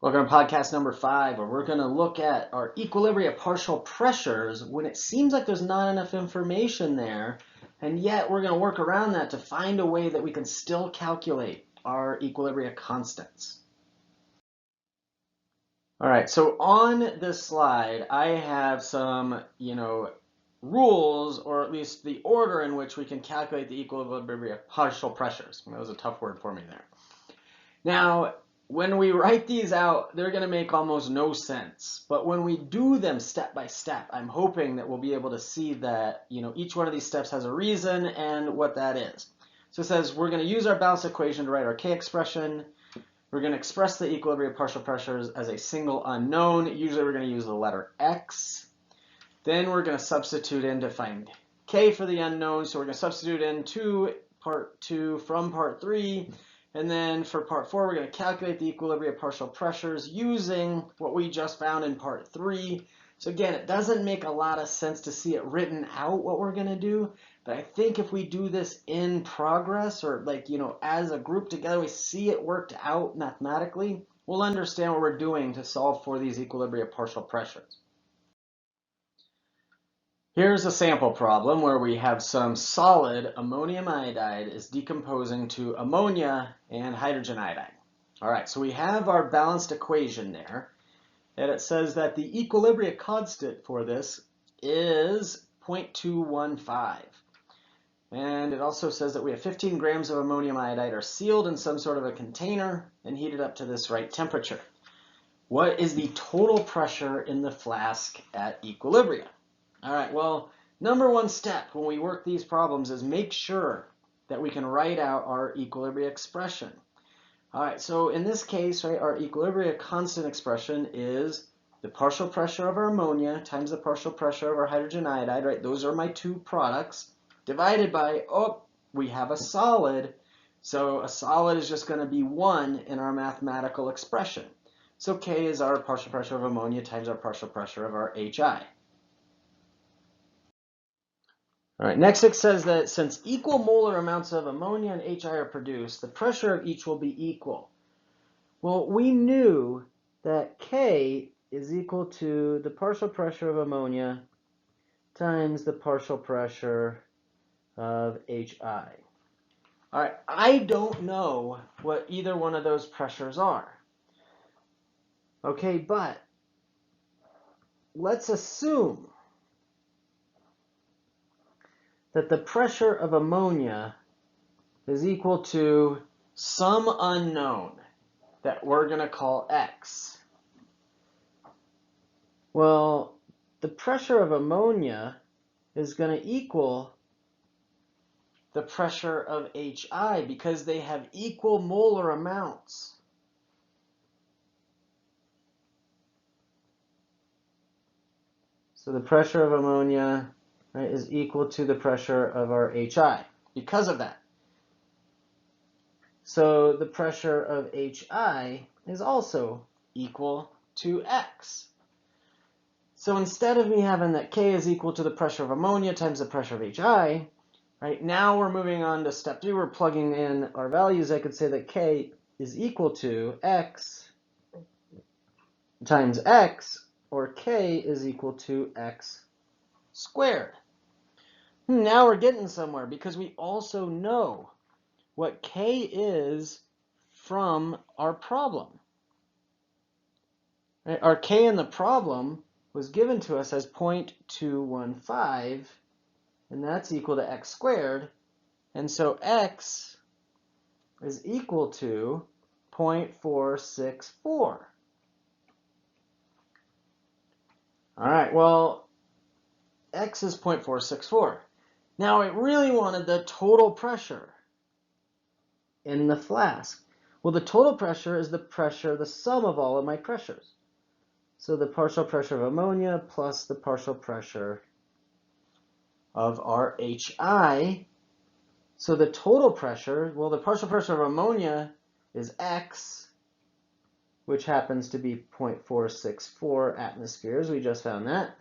Welcome to podcast number 5, where we're going to look at our equilibria partial pressures when it seems like there's not enough information there, and yet we're going to work around that to find a way that we can still calculate our equilibria constants. All right, so on this slide, I have some, rules, or at least the order in which we can calculate the equilibria partial pressures. That was a tough word for me there. Now, when we write these out, they're going to make almost no sense. But when we do them step by step, I'm hoping that we'll be able to see that, each one of these steps has a reason and what that is. So it says we're going to use our balance equation to write our K expression. We're going to express the equilibria partial pressures as a single unknown. Usually we're going to use the letter X. Then we're going to substitute in to find K for the unknown. So we're going to substitute into part 2 from part 3. And then for part 4, we're going to calculate the equilibria partial pressures using what we just found in part 3. So again, it doesn't make a lot of sense to see it written out what we're going to do. But I think if we do this in progress, or as a group together, we see it worked out mathematically, we'll understand what we're doing to solve for these equilibria partial pressures. Here's a sample problem where we have some solid ammonium iodide is decomposing to ammonia and hydrogen iodide. All right, so we have our balanced equation there, and it says that the equilibria constant for this is 0.215. And it also says that we have 15 grams of ammonium iodide are sealed in some sort of a container and heated up to this right temperature. What is the total pressure in the flask at equilibria? All right, well, number one step when we work these problems is make sure that we can write out our equilibria expression. All right, so in this case, right, our equilibria constant expression is the partial pressure of our ammonia times the partial pressure of our hydrogen iodide, right? Those are my two products, divided by, we have a solid. So a solid is just going to be 1 in our mathematical expression. So K is our partial pressure of ammonia times our partial pressure of our HI. All right, next it says that since equal molar amounts of ammonia and HI are produced, the pressure of each will be equal. Well, we knew that K is equal to the partial pressure of ammonia times the partial pressure of HI. All right, I don't know what either one of those pressures are. Okay, but let's assume that the pressure of ammonia is equal to some unknown that we're going to call X. Well, the pressure of ammonia is going to equal the pressure of HI because they have equal molar amounts. So the pressure of ammonia, right, is equal to the pressure of our HI because of that. So the pressure of HI is also equal to X. So instead of me having that K is equal to the pressure of ammonia times the pressure of HI, right, now we're moving on to step 2. We're plugging in our values. I could say that K is equal to X times X, or K is equal to X squared. Now we're getting somewhere because we also know what K is from our problem. Right? Our K in the problem was given to us as 0.215, and that's equal to X squared. And so X is equal to 0.464. All right, well, X is 0.464. Now I really wanted the total pressure in the flask. Well, the total pressure is the sum of all of my pressures. So the partial pressure of ammonia plus the partial pressure of our HI. So the total pressure, well, the partial pressure of ammonia is X, which happens to be 0.464 atmospheres. We just found that.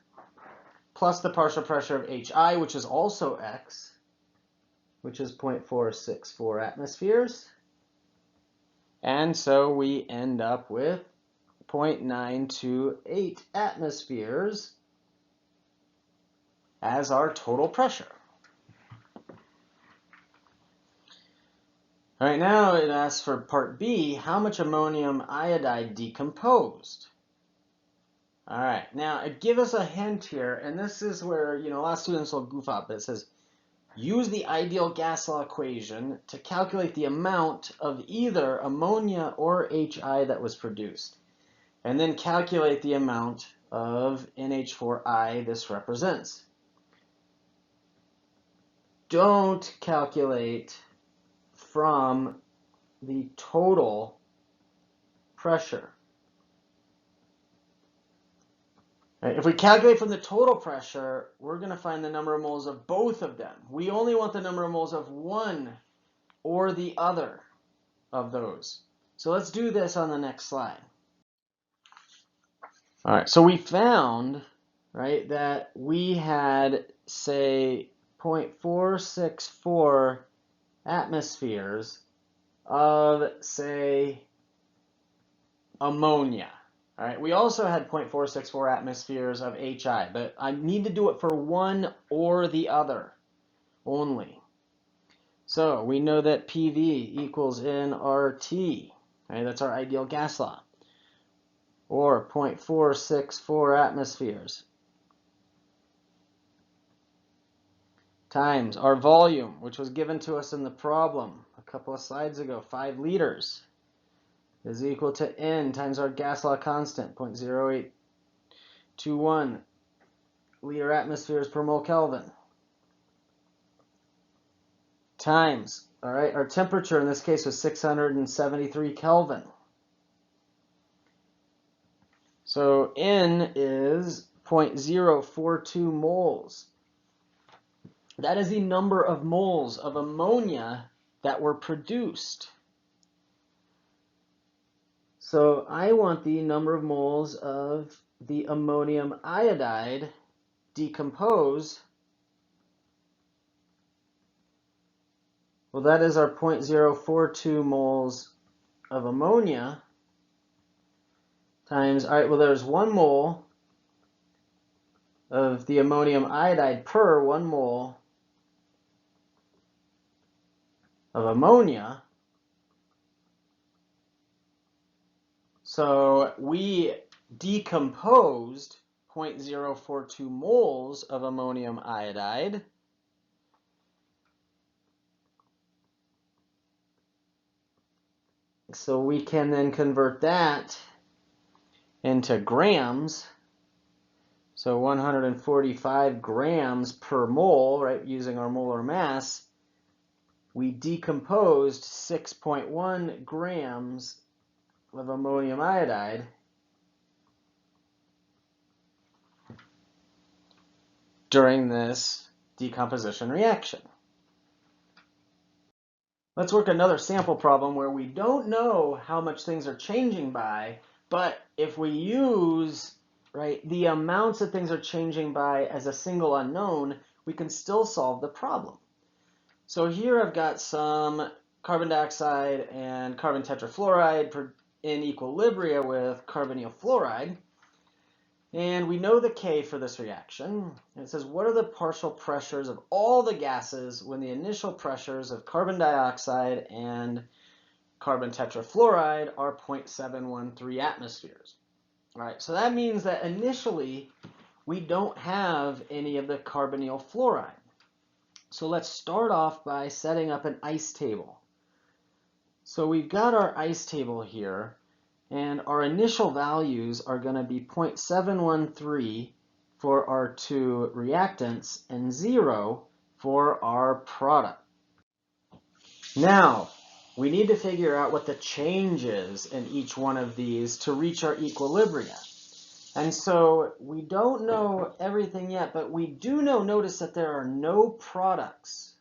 Plus the partial pressure of HI, which is also X, which is 0.464 atmospheres. And so we end up with 0.928 atmospheres as our total pressure. All right, now it asks for part B, how much ammonium iodide decomposed? All right, now give us a hint here, and this is where, a lot of students will goof up. It says, use the ideal gas law equation to calculate the amount of either ammonia or HI that was produced, and then calculate the amount of NH4I this represents. Don't calculate from the total pressure. Right, if we calculate from the total pressure, we're going to find the number of moles of both of them. We only want the number of moles of one or the other of those. So let's do this on the next slide. All right, so we found, right, that we had, say, 0.464 atmospheres of, say, ammonia. All right, we also had 0.464 atmospheres of HI, but I need to do it for one or the other only. So we know that PV equals nRT, right? That's our ideal gas law, or 0.464 atmospheres times our volume, which was given to us in the problem a couple of slides ago, 5 liters, is equal to N times our gas law constant, 0.0821 liter atmospheres per mole Kelvin, times, all right, our temperature in this case was 673 Kelvin. So N is 0.042 moles. That is the number of moles of ammonia that were produced. So I want the number of moles of the ammonium iodide decompose. Well, that is our 0.042 moles of ammonia times, all right, well, there's 1 mole of the ammonium iodide per 1 mole of ammonia. So we decomposed 0.042 moles of ammonium iodide. So we can then convert that into grams. So 145 grams per mole, right, using our molar mass. We decomposed 6.1 grams of ammonium iodide during this decomposition reaction. Let's work another sample problem where we don't know how much things are changing by, but if we use, right, the amounts that things are changing by as a single unknown, we can still solve the problem. So here I've got some carbon dioxide and carbon tetrafluoride in equilibria with carbonyl fluoride. And we know the K for this reaction. And it says, what are the partial pressures of all the gases when the initial pressures of carbon dioxide and carbon tetrafluoride are 0.713 atmospheres? All right, so that means that initially we don't have any of the carbonyl fluoride. So let's start off by setting up an ice table. So we've got our ice table here, and our initial values are going to be 0.713 for our 2 reactants and 0 for our product. Now, we need to figure out what the change is in each one of these to reach our equilibria. And so we don't know everything yet, but we do know, notice that there are no products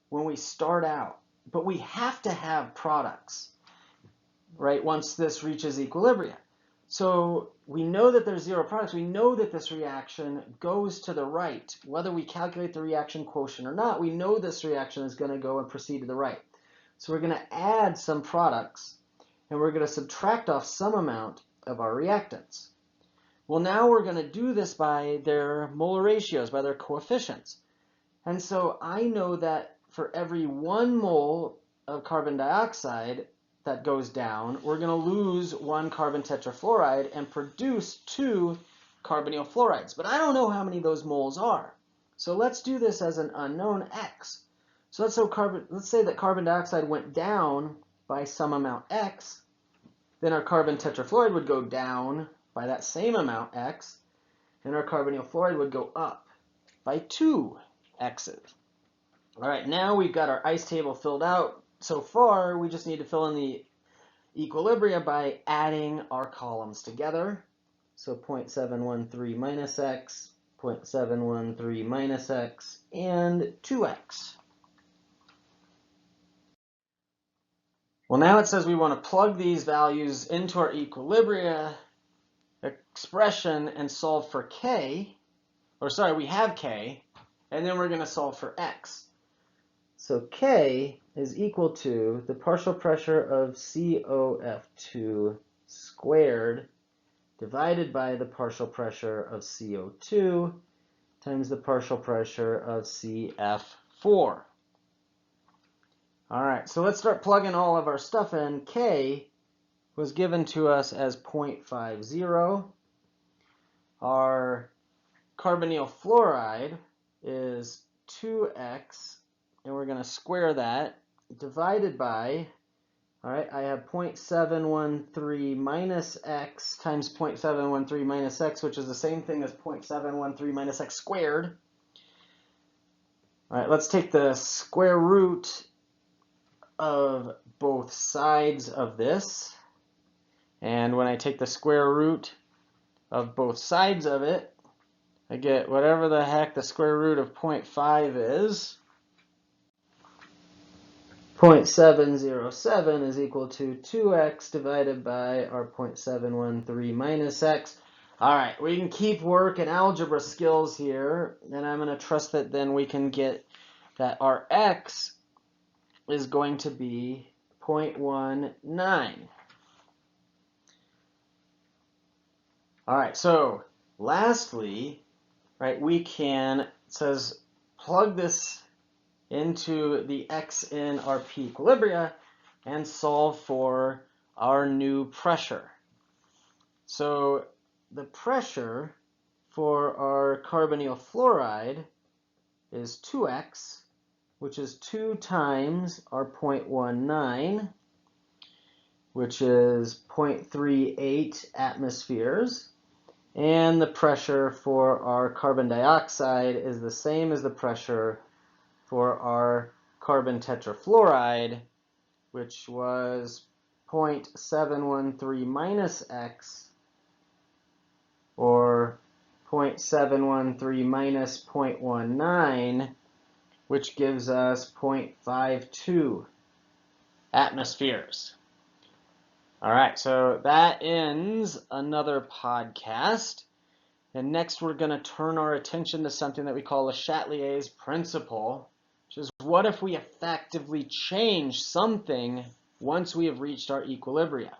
when we start out. But we have to have products, right, once this reaches equilibria. So we know that there's 0 products. We know that this reaction goes to the right. Whether we calculate the reaction quotient or not, we know this reaction is going to go and proceed to the right. So we're going to add some products, and we're going to subtract off some amount of our reactants. Well, now we're going to do this by their molar ratios, by their coefficients. And so I know that for every 1 mole of carbon dioxide that goes down, we're going to lose 1 carbon tetrafluoride and produce 2 carbonyl fluorides. But I don't know how many those moles are. So let's do this as an unknown x. So let's say that carbon dioxide went down by some amount x. Then our carbon tetrafluoride would go down by that same amount x. And our carbonyl fluoride would go up by 2 x's. All right, now we've got our ice table filled out. So far, we just need to fill in the equilibria by adding our columns together. So 0.713 minus x, 0.713 minus x, and 2x. Well, now it says we want to plug these values into our equilibria expression and solve for k. Or sorry, we have k, and then we're going to solve for x. So k is equal to the partial pressure of COF2 squared divided by the partial pressure of CO2 times the partial pressure of CF4. All right, so let's start plugging all of our stuff in. K was given to us as 0.50. Our carbonyl fluoride is 2x, and we're going to square that, divided by, all right, I have 0.713 minus x times 0.713 minus x, which is the same thing as 0.713 minus x squared. All right, let's take the square root of both sides of this. And when I take the square root of both sides of it, I get whatever the heck the square root of 0.5 is. 0.707 is equal to 2x divided by our 0.713 minus x. All right, we can keep working algebra skills here, and I'm going to trust that then we can get that our x is going to be 0.19. All right, so lastly, right, we can, it says, plug this into the x in our P equilibria and solve for our new pressure. So the pressure for our carbonyl fluoride is 2x, which is 2 times our 0.19, which is 0.38 atmospheres. And the pressure for our carbon dioxide is the same as the pressure for our carbon tetrafluoride, which was 0.713 minus x, or 0.713 minus 0.19, which gives us 0.52 atmospheres. All right, so that ends another podcast. And next we're going to turn our attention to something that we call Le Chatelier's principle, which is what if we effectively change something once we have reached our equilibria?